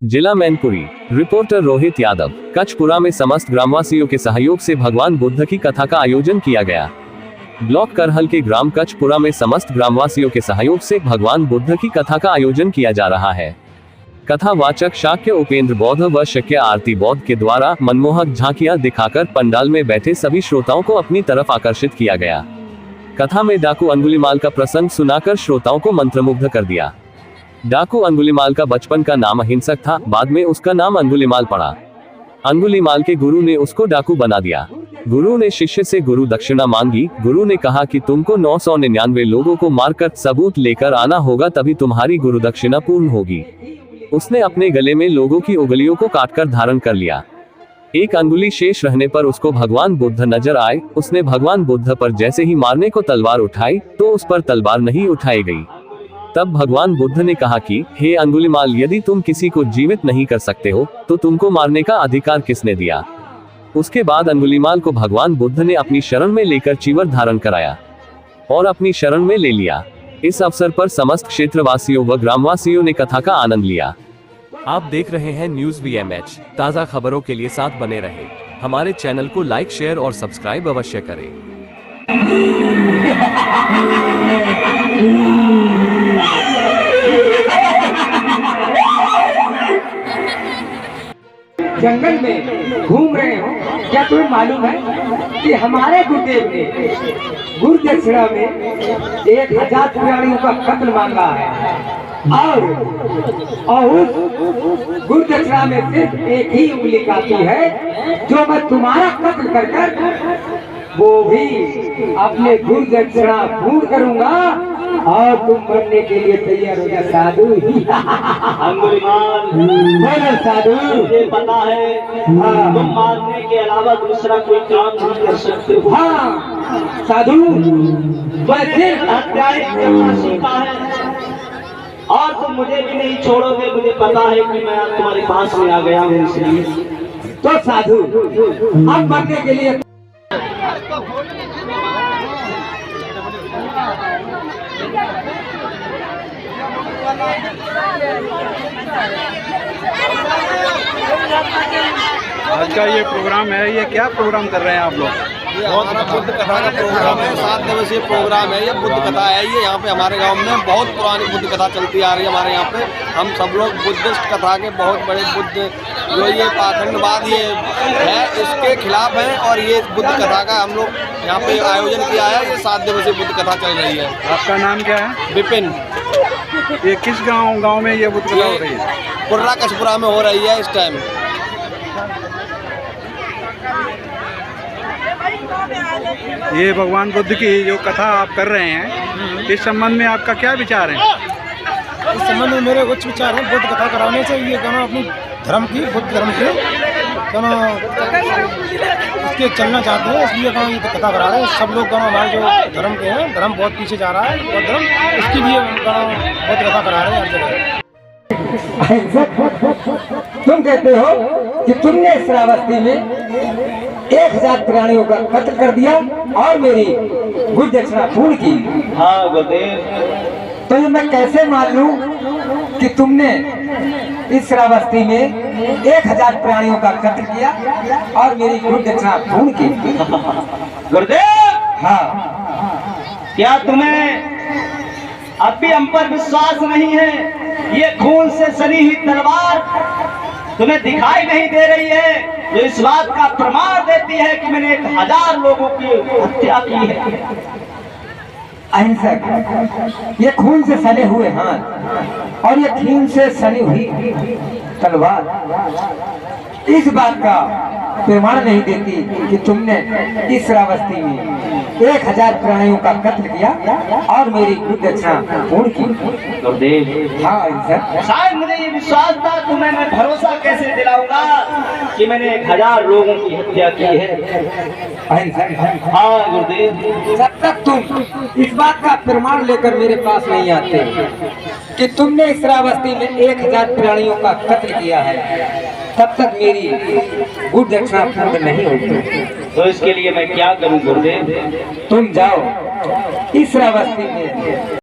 जिला मैनपुरी। रिपोर्टर रोहित यादव। कचपुरा में समस्त ग्रामवासियों के सहयोग से भगवान बुद्ध की कथा का आयोजन किया गया। ब्लॉक करहल के ग्राम कचपुरा में समस्त ग्रामवासियों के सहयोग से भगवान बुद्ध की कथा का आयोजन किया जा रहा है। कथावाचक शाक्य उपेंद्र बौद्ध व शक्य आरती बौद्ध के द्वारा मनमोहक झांकियां दिखाकर पंडाल में बैठे सभी श्रोताओं को अपनी तरफ आकर्षित किया गया। कथा में डाकू अंगुलीमाल का प्रसंग सुनाकर श्रोताओं को मंत्रमुग्ध कर दिया। डाकू अंगुलीमाल का बचपन का नाम अहिंसक था, बाद में उसका नाम अंगुलीमाल पड़ा। अंगुलीमाल के गुरु ने उसको डाकू बना दिया। गुरु ने शिष्य से गुरु दक्षिणा मांगी। गुरु ने कहा कि तुमको 999 लोगों को मारकर सबूत लेकर आना होगा, तभी तुम्हारी गुरु दक्षिणा पूर्ण होगी। उसने अपने गले में लोगों की उंगलियों को काटकर धारण कर लिया। एक अंगुली शेष रहने पर उसको भगवान बुद्ध नजर आए। उसने भगवान बुद्ध पर जैसे ही मारने को तलवार उठाई तो उस पर तलवार नहीं उठाई गई। तब भगवान बुद्ध ने कहा कि हे अंगुलीमाल, यदि तुम किसी को जीवित नहीं कर सकते हो तो तुमको मारने का अधिकार किसने दिया। उसके बाद अंगुलीमाल को भगवान बुद्ध ने अपनी शरण में लेकर चीवर धारण कराया और अपनी शरण में ले लिया। इस अवसर पर समस्त क्षेत्रवासियों व ग्रामवासियों ने कथा का आनंद लिया। आप देख रहे हैं न्यूज़ VMH। ताज़ा खबरों के लिए साथ बने रहें। हमारे चैनल को लाइक, शेयर और सब्सक्राइब अवश्य करें। जंगल में घूम रहे हो, क्या तुम्हें मालूम है कि हमारे गुरुदेव ने गुरु दक्षिणा में 1000 प्राणियों का कत्ल मांगा है और उस गुरु दक्षिणा में सिर्फ एक ही उंगली काफी है जो मैं तुम्हारा कत्ल कर कर वो भी अपने गुरु दक्षिणा पूर्ण करूंगा और तुम मरने के लिए तैयार हो जा साधु। अंगुलीमाल, बोलो साधु, मुझे पता है तुम मारने के अलावा दूसरा कोई काम नहीं कर सकते हो। हाँ साधु, वैसे हत्याएं करना सीखा है और तुम मुझे भी नहीं छोड़ोगे। मुझे पता है कि मैं आज तुम्हारे पास में आ गया हूँ, इसलिए तो साधु अब मरने के लिए आज का ये प्रोग्राम है, ये क्या प्रोग्राम कर रहे हैं आप लोग? ये हमारा बुद्ध कथा का प्रोग्राम है। 7 दिवसीय प्रोग्राम है। ये बुद्ध कथा है। ये यहाँ पे हमारे गांव में बहुत पुरानी बुद्ध कथा चलती आ रही है। हमारे यहाँ पे हम सब लोग बुद्धिस्ट कथा के बहुत बड़े बुद्ध जो ये पाखंडवाद ये है इसके खिलाफ है और ये बुद्ध कथा का हम लोग यहाँ पे आयोजन किया है। ये 7 दिवसीय बुद्ध कथा चल रही है। आपका नाम क्या है? विपिन। ये किस गांव में ये बुद्ध कथा हो रही है? कुर्रा कचपुरा में हो रही है इस टाइम। ये भगवान बुद्ध की जो कथा आप कर रहे हैं, इस संबंध में आपका क्या विचार है? इस संबंध में मेरे कुछ विचार हैं। बुद्ध कथा कराने से ये कहना अपनी धर्म की, बुद्ध धर्म के कहना उसके चलना चाहते हैं, इसलिए कहना ये कथा करा रहे हैं। सब लोग कहना हमारे जो धर्म के हैं, धर्म बहुत पीछे जा रहा है बौद्ध धर्म, इसके लिए कहना बुद्ध कथा करा रहे हैं हर जगह। तुम कहते हो कि तुमने श्रावस्ती में 1000 प्राणियों का कत्ल कर दिया और मेरी गुरु दक्षिणा पूर्ण की। हाँ गुरुदेव। तो ये मैं कैसे मान लूं कि तुमने इस श्रावस्ती में 1000 प्राणियों का कत्ल किया और मेरी गुरु दक्षिणा पूर्ण की? गुरुदेव, हाँ, क्या तुम्हें अब भी हम पर विश्वास नहीं है? ये खून से सनी हुई तलवार तुम्हें दिखाई नहीं दे रही है, जो इस बात का प्रमाण देती है कि मैंने 1000 लोगों की हत्या की है। अहिंसक, ये खून से सने हुए हाथ और ये खून से सनी हुई तलवार इस बात का प्रमाण नहीं देती कि तुमने इस श्रावस्ती में 1000 प्राणियों का कत्ल किया और मेरी गुरु दक्षिणा पूर्ण की। गुरुदेव, हाँ अहिंसक, शायद मुझे ये विश्वास था, तुम्हें मैं भरोसा कैसे दिलाऊंगा कि मैंने 1000 लोगों की हत्या की है। अहिंसक, हाँ गुरुदेव। जब तक तुम इस बात का प्रमाण लेकर मेरे पास नहीं आते कि तुमने इस श्रावस्ती में 1000 प्राणियों का कत्ल किया है, तब तक मेरी गुरु दक्षिणा पूर्ण नहीं होगी। तो इसके लिए मैं क्या करूं गुरुदेव? तुम जाओ इस श्रावस्ती में